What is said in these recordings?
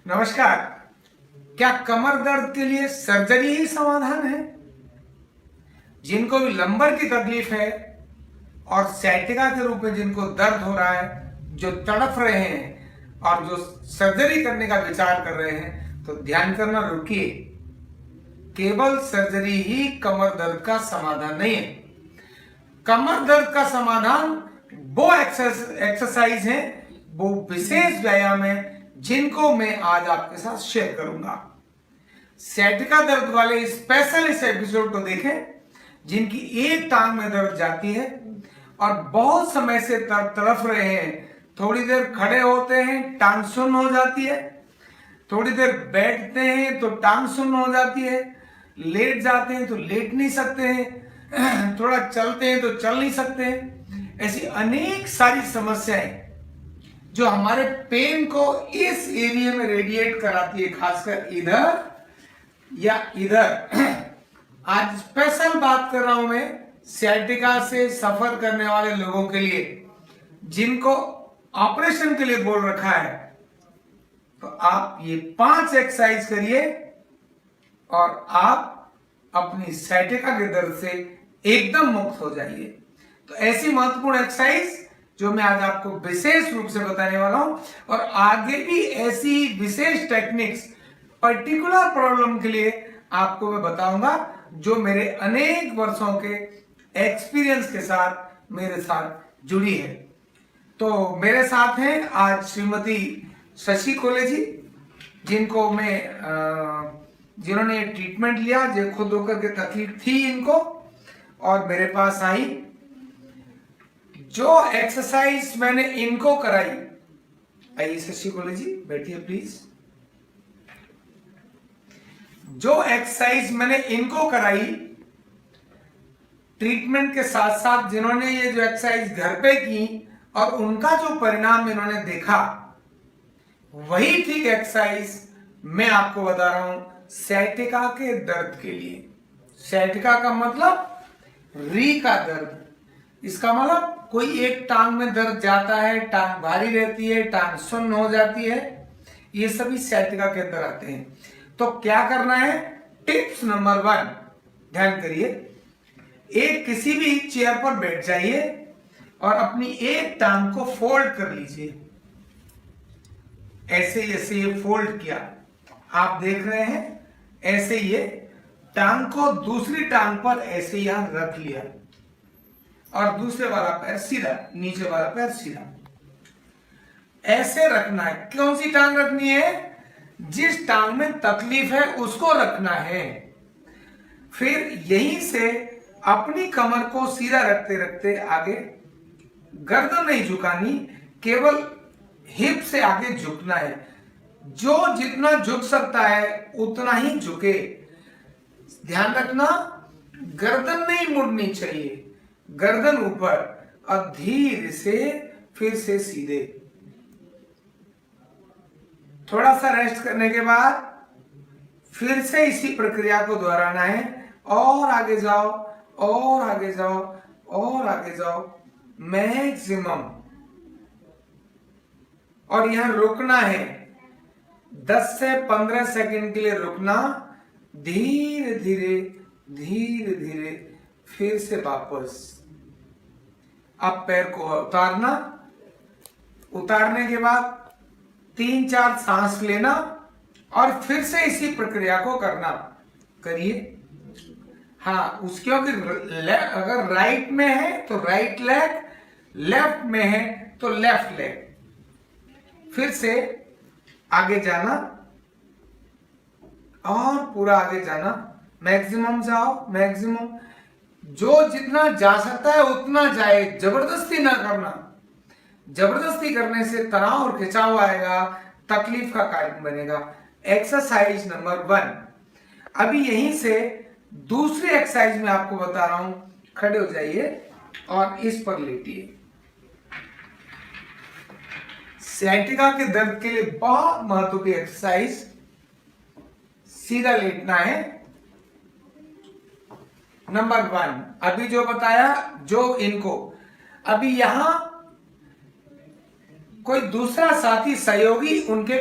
नमस्कार। क्या कमर दर्द के लिए सर्जरी ही समाधान है? जिनको भी लंबर की तकलीफ है और सैटिका के रूप में जिनको दर्द हो रहा है, जो तड़फ रहे हैं और जो सर्जरी करने का विचार कर रहे हैं, तो ध्यान करना, रुकिए। केवल सर्जरी ही कमर दर्द का समाधान नहीं है। कमर दर्द का समाधान वो एक्सरसाइज है, वो विशेष व्यायाम है जिनको मैं आज आपके साथ शेयर करूंगा। सैटिका दर्द वाले स्पेशल इस एपिसोड को देखें, जिनकी एक टांग में दर्द जाती है और बहुत समय से तड़फ रहे हैं। थोड़ी देर खड़े होते हैं, टांग सुन्न हो जाती है, थोड़ी देर बैठते हैं तो टांग सुन्न हो जाती है, लेट जाते हैं तो लेट नहीं सकते हैं, थोड़ा चलते हैं तो चल नहीं सकते हैं। ऐसी अनेक सारी समस्याएं जो हमारे पेन को इस एरिया में रेडिएट कराती है, खासकर इधर या इधर। आज स्पेशल बात कर रहा हूं मैं सैटिका से सफर करने वाले लोगों के लिए, जिनको ऑपरेशन के लिए बोल रखा है। तो आप ये 5 एक्सरसाइज करिए और आप अपनी सैटिका के दर्द से एकदम मुक्त हो जाइए। तो ऐसी महत्वपूर्ण एक्सरसाइज जो मैं आज आपको विशेष रूप से बताने वाला हूं, और आगे भी ऐसी विशेष टेक्निक्स पर्टिकुलर प्रॉब्लम के लिए आपको मैं बताऊंगा, जो मेरे अनेक वर्षों के एक्सपीरियंस के साथ मेरे साथ जुड़ी है। तो मेरे साथ हैं आज श्रीमती शशि कोले जी, जिनको मैं जिन्होंने ट्रीटमेंट लिया, जो खुद होकर के तकलीफ थी इनको, और मेरे पास आई। जो एक्सरसाइज मैंने इनको कराई, आइए शशि कोले जी बैठिए प्लीज। जो एक्सरसाइज मैंने इनको कराई ट्रीटमेंट के साथ साथ, जिन्होंने ये जो एक्सरसाइज घर पे की और उनका जो परिणाम इन्होंने देखा, वही ठीक एक्सरसाइज मैं आपको बता रहा हूं सैटिका के दर्द के लिए। सैटिका का मतलब री का दर्द। इसका मतलब कोई एक टांग में दर्द जाता है, टांग भारी रहती है, टांग सुन्न हो जाती है, ये सभी सैटिका के अंदर आते हैं। तो क्या करना है? टिप्स नंबर 1, ध्यान करिए। एक किसी भी चेयर पर बैठ जाइए और अपनी एक टांग को फोल्ड कर लीजिए। ऐसे ये फोल्ड किया, आप देख रहे हैं, ऐसे ये टांग को दूसरी टांग पर ऐसे यहां रख लिया और दूसरे वाला पैर सीधा, नीचे वाला पैर सीधा, ऐसे रखना है। कौन सी टांग रखनी है? जिस टांग में तकलीफ है उसको रखना है। फिर यहीं से अपनी कमर को सीधा रखते रखते आगे, गर्दन नहीं झुकानी, केवल हिप से आगे झुकना है। जो जितना झुक सकता है उतना ही झुके। ध्यान रखना, गर्दन नहीं मुड़नी चाहिए, गर्दन ऊपर, और धीरे से फिर से सीधे। थोड़ा सा रेस्ट करने के बाद फिर से इसी प्रक्रिया को दोहराना है, और आगे जाओ, और आगे जाओ, और आगे जाओ, मैक्सिमम। और यहां रुकना है 10 से 15 सेकंड के लिए रुकना। धीरे धीरे धीरे धीरे फिर से वापस। अब पैर को उतारना, उतारने के बाद 3-4 सांस लेना और फिर से इसी प्रक्रिया को करना। करिए। हाँ, उसके अगर राइट में है तो राइट लेग, लेफ्ट में है तो लेफ्ट लेग। फिर से आगे जाना और पूरा आगे जाना, मैक्सिमम जाओ, मैक्सिमम। जो जितना जा सकता है उतना जाए, जबरदस्ती ना करना। जबरदस्ती करने से तनाव और खिंचाव आएगा, तकलीफ का कारण बनेगा। Exercise number 1। अभी यहीं से दूसरी एक्सरसाइज में आपको बता रहा हूं। खड़े हो जाइए और इस पर लेटिए। सैटिका के दर्द के लिए बहुत महत्व की एक्सरसाइज, सीधा लेटना है। नंबर 1 अभी जो बताया, जो इनको, अभी यहां कोई दूसरा साथी सहयोगी उनके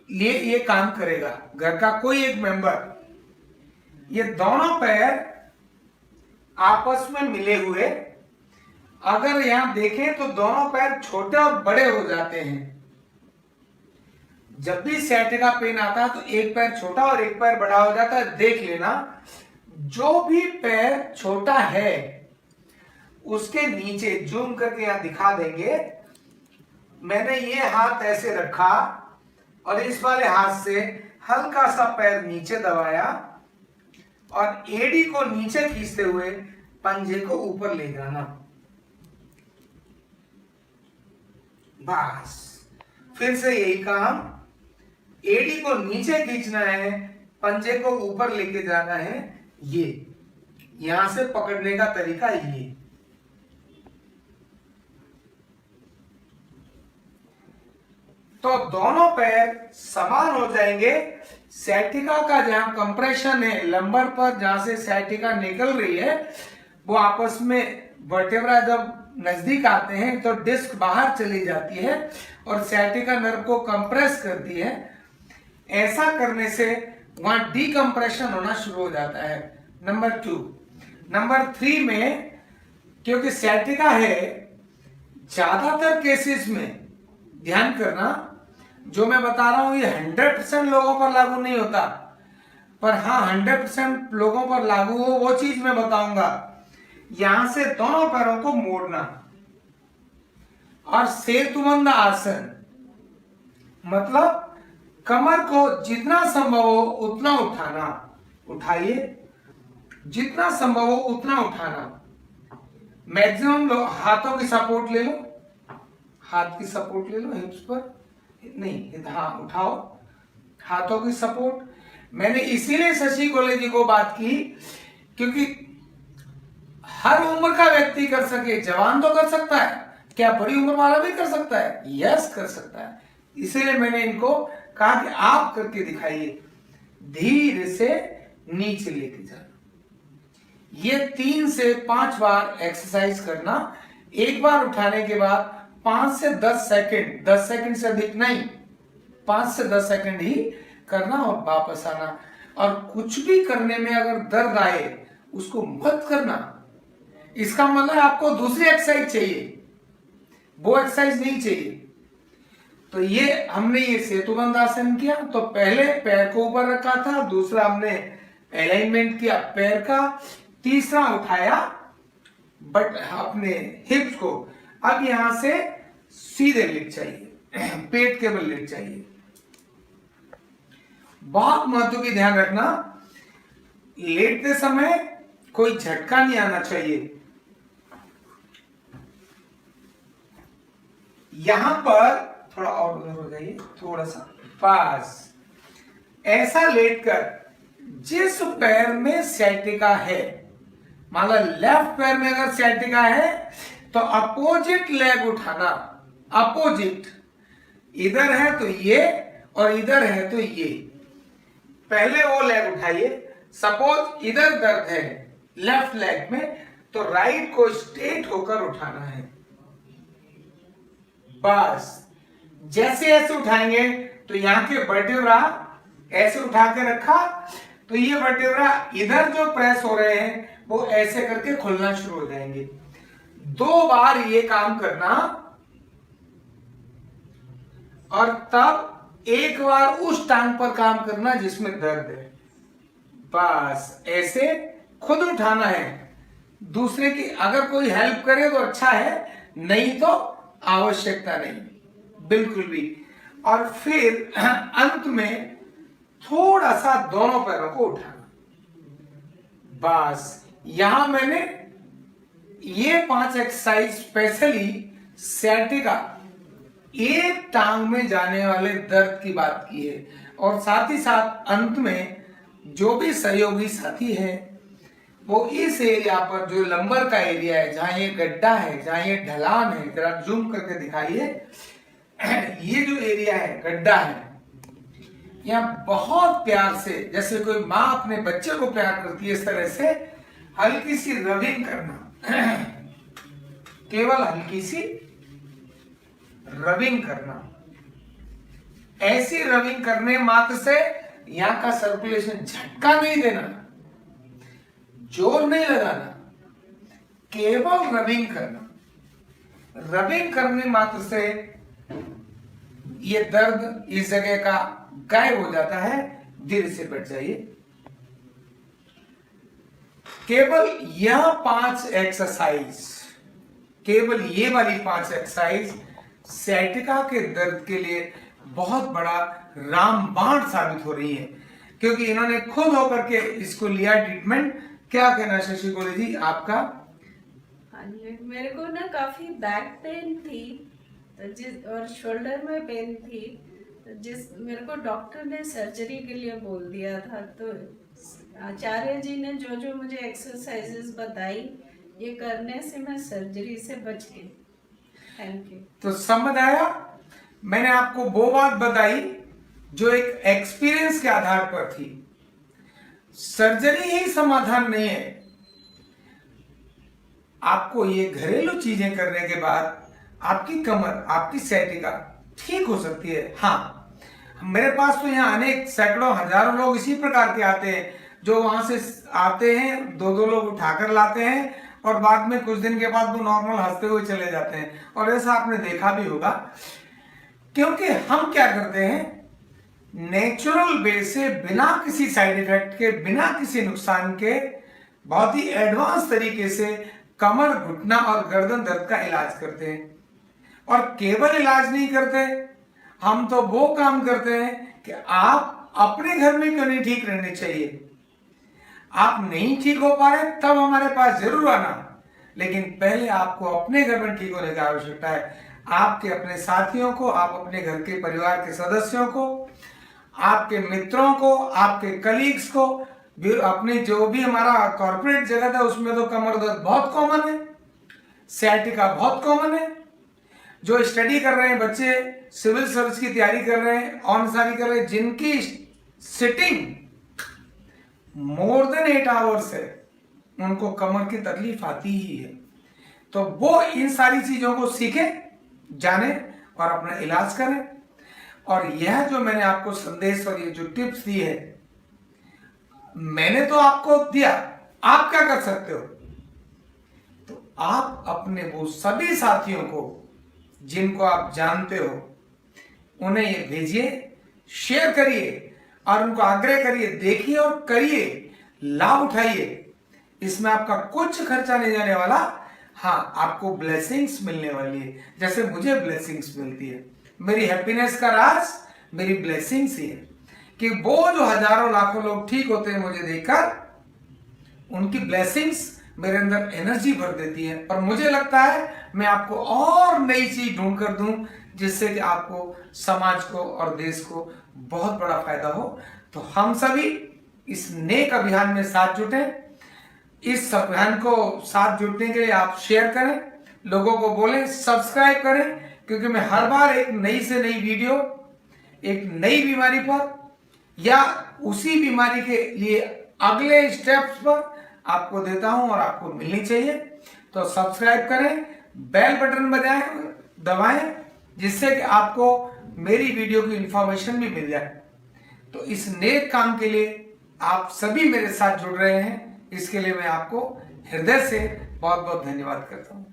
लिए ये काम करेगा, घर का कोई एक मेंबर। ये दोनों पैर आपस में मिले हुए, अगर यहां देखें तो दोनों पैर छोटे और बड़े हो जाते हैं। जब भी sciatica पेन आता है तो एक पैर छोटा और एक पैर बड़ा हो जाता है। देख लेना, जो भी पैर छोटा है उसके नीचे, जूम करके यहां दिखा देंगे, मैंने ये हाथ ऐसे रखा और इस वाले हाथ से हल्का सा पैर नीचे दबाया और एडी को नीचे खींचते हुए पंजे को ऊपर ले जाना। बस फिर से यही काम, एडी को नीचे खींचना है, पंजे को ऊपर लेके जाना है। ये यहां से पकड़ने का तरीका ये। तो दोनों पैर समान हो जाएंगे। sciatica का जहां कंप्रेशन है लंबर पर, जहां से sciatica निकल रही है, वो आपस में वर्टेब्रा जब नजदीक आते हैं तो डिस्क बाहर चली जाती है और sciatica नर्व को कंप्रेस करती है। ऐसा करने से वहां डीकंप्रेशन होना शुरू हो जाता है। नंबर 2। नंबर 3 में, क्योंकि sciatica है, ज्यादातर केसेस में ध्यान करना, जो मैं बता रहा हूं ये 100% लोगों पर लागू नहीं होता, पर हाँ 100% लोगों पर लागू हो वो चीज मैं बताऊंगा। यहां से दोनों पैरों को मोड़ना और सेतुबंद आसन, मतलब कमर को जितना संभव हो उतना उठाना। उठाइए, जितना संभव हो उतना उठाना। मैक्सिमम हाथों की सपोर्ट ले लो, हाथ की सपोर्ट ले लो, हिप्स पर नहीं, हाँ उठाओ, हाथों की सपोर्ट। मैंने इसीलिए शशि कॉलेजी को बात की क्योंकि हर उम्र का व्यक्ति कर सके। जवान तो कर सकता है, क्या बड़ी उम्र वाला भी कर सकता है? यस कर सकता है। इसीलिए मैंने इनको कहा कि आप करके दिखाइए। धीरे से नीचे लेके जाना, ये 3 से 5 बार एक्सरसाइज करना। एक बार उठाने के बाद 5 से 10 सेकंड, 10 सेकंड से अधिक नहीं, 5 से 10 सेकंड ही करना और वापस आना। और कुछ भी करने में अगर दर्द आए उसको मत करना। इसका मतलब आपको दूसरी एक्सरसाइज चाहिए, वो एक्सरसाइज नहीं चाहिए। तो ये हमने ये सेतुबंद आसन किया, तो पहले पैर को ऊपर रखा था, दूसरा हमने अलाइनमेंट किया पैर का, तीसरा उठाया बट अपने हिप्स को। अब यहां से सीधे लेट चाहिए, पेट के बल लेट चाहिए। बहुत महत्व की ध्यान रखना, लेटते समय कोई झटका नहीं आना चाहिए। यहां पर थोड़ा और उधर हो जाइए, थोड़ा सा पास। ऐसा लेटकर जिस पैर में sciatica है, मान लो लेफ्ट पैर में अगर sciatica है तो अपोजिट लेग उठाना। अपोजिट, इधर है तो ये और इधर है तो ये। पहले वो लेग उठाइए। सपोज इधर दर्द है लेफ्ट लेग में, तो राइट को स्ट्रेट होकर उठाना है। बस जैसे ऐसे उठाएंगे तो यहाँ के वर्टेब्रा ऐसे उठा के रखा, तो ये वर्टेब्रा इधर जो प्रेस हो रहे हैं वो ऐसे करके खुलना शुरू हो जाएंगे। 2 बार ये काम करना और तब एक बार उस टांग पर काम करना जिसमें दर्द है। बस ऐसे खुद उठाना है। दूसरे की अगर कोई हेल्प करे तो अच्छा है, नहीं तो आवश्यकता नहीं बिल्कुल भी। और फिर अंत में थोड़ा सा दोनों पैरों को उठाना। बस यहां मैंने ये 5 एक्सरसाइज स्पेशली sciatica, एक टांग में जाने वाले दर्द की बात की है। और साथ ही साथ अंत में जो भी सहयोगी साथी है वो इस एरिया पर, जो लंबर का एरिया है, जहां ये गड्ढा है, जहां ये ढलान है, जरा जूम करके दिखाइए। ये जो एरिया है, गड्ढा है, यहाँ बहुत प्यार से, जैसे कोई माँ अपने बच्चे को प्यार करती है, इस तरह से हल्की सी रबिंग करना। केवल हल्की सी रबिंग करना। ऐसी रबिंग करने मात्र से यहाँ का सर्कुलेशन झटका नहीं देना, जोर नहीं लगाना, केवल रबिंग करना। रबिंग करने मात्र से ये दर्द इस जगह का गायब हो जाता है। धीरे से बैठ जाइए। केवल यह 5 एक्सरसाइज, केवल ये वाली 5 एक्सरसाइज सciatica के दर्द के लिए बहुत बड़ा रामबाण साबित हो रही है, क्योंकि इन्होंने खुद होकर के इसको लिया ट्रीटमेंट। क्या कहना शशि गोले जी आपका? हाँ जी, मेरे को ना काफी बैक पेन थी और शोल्डर में पेन थी, मेरे को डॉक्टर ने सर्जरी के लिए बोल दिया था। तो आचार्य जी ने जो जो मुझे एक्सरसाइजेस बताई, ये करने से मैं सर्जरी से बच गई। Thank you. तो समझ आया? मैंने आपको वो बात बताई जो एक एक्सपीरियंस के आधार पर थी। सर्जरी ही समाधान नहीं है। आपको ये घरेलू चीजें करने के बाद आपकी कमर, आपकी sciatica ठीक हो सकती है। हाँ, मेरे पास तो यहाँ अनेक सैकड़ों हजारों लोग इसी प्रकार के आते हैं, जो वहां से आते हैं, 2-2 लोग उठाकर लाते हैं और बाद में कुछ दिन के बाद वो नॉर्मल हंसते हुए चले जाते हैं। और ऐसा आपने देखा भी होगा, क्योंकि हम क्या करते हैं, नेचुरल वे से, बिना किसी साइड इफेक्ट के, बिना किसी नुकसान के, बहुत ही एडवांस तरीके से कमर, घुटना और गर्दन दर्द का इलाज करते हैं। और केवल इलाज नहीं करते, हम तो वो काम करते हैं कि आप अपने घर में क्यों नहीं ठीक रहने चाहिए। आप नहीं ठीक हो पा रहे तब हमारे पास जरूर आना, लेकिन पहले आपको अपने घर में ठीक होने की आवश्यकता है। आपके अपने साथियों को, आप अपने घर के परिवार के सदस्यों को, आपके मित्रों को, आपके कलीग्स को, अपने जो भी हमारा कॉर्पोरेट जगत है उसमें तो कमर दर्द बहुत कॉमन है, sciatica बहुत कॉमन है। जो स्टडी कर रहे हैं बच्चे, सिविल सर्विस की तैयारी कर रहे हैं, ऑन सारी कर रहे हैं, जिनकी सिटिंग मोर देन 8 आवर्स है, उनको कमर की तकलीफ आती ही है। तो वो इन सारी चीजों को सीखें, जाने और अपना इलाज करें। और यह जो मैंने आपको संदेश और ये जो टिप्स दी है, मैंने तो आपको दिया, आप क्या कर सकते हो? तो आप अपने वो सभी साथियों को जिनको आप जानते हो, उन्हें ये भेजिए, शेयर करिए और उनको आग्रह करिए, देखिए और करिए, लाभ उठाइए। इसमें आपका कुछ खर्चा नहीं जाने वाला। हाँ, आपको ब्लेसिंग्स मिलने वाली है, जैसे मुझे ब्लेसिंग्स मिलती है। मेरी हैप्पीनेस का राज मेरी ब्लेसिंग्स ही है, कि वो जो हजारों लाखों लोग ठीक होते हैं मुझे देखकर, उनकी ब्लेसिंग्स मेरे अंदर एनर्जी भर देती है। और मुझे लगता है मैं आपको और नई चीज ढूंढ कर दूं, जिससे कि आपको, समाज को और देश को बहुत बड़ा फायदा हो। तो हम सभी इस नेक अभियान में साथ जुटे। इस अभियान को साथ जुटने के लिए आप शेयर करें, लोगों को बोलें, सब्सक्राइब करें, क्योंकि मैं हर बार एक नई से नई वीडियो, एक नई बीमारी पर या उसी बीमारी के लिए अगले स्टेप्स पर आपको देता हूं और आपको मिलनी चाहिए। तो सब्सक्राइब करें, बेल बटन बजाएं, दबाएं, जिससे कि आपको मेरी वीडियो की इंफॉर्मेशन भी मिल जाए। तो इस नेक काम के लिए आप सभी मेरे साथ जुड़ रहे हैं, इसके लिए मैं आपको हृदय से बहुत बहुत धन्यवाद करता हूं।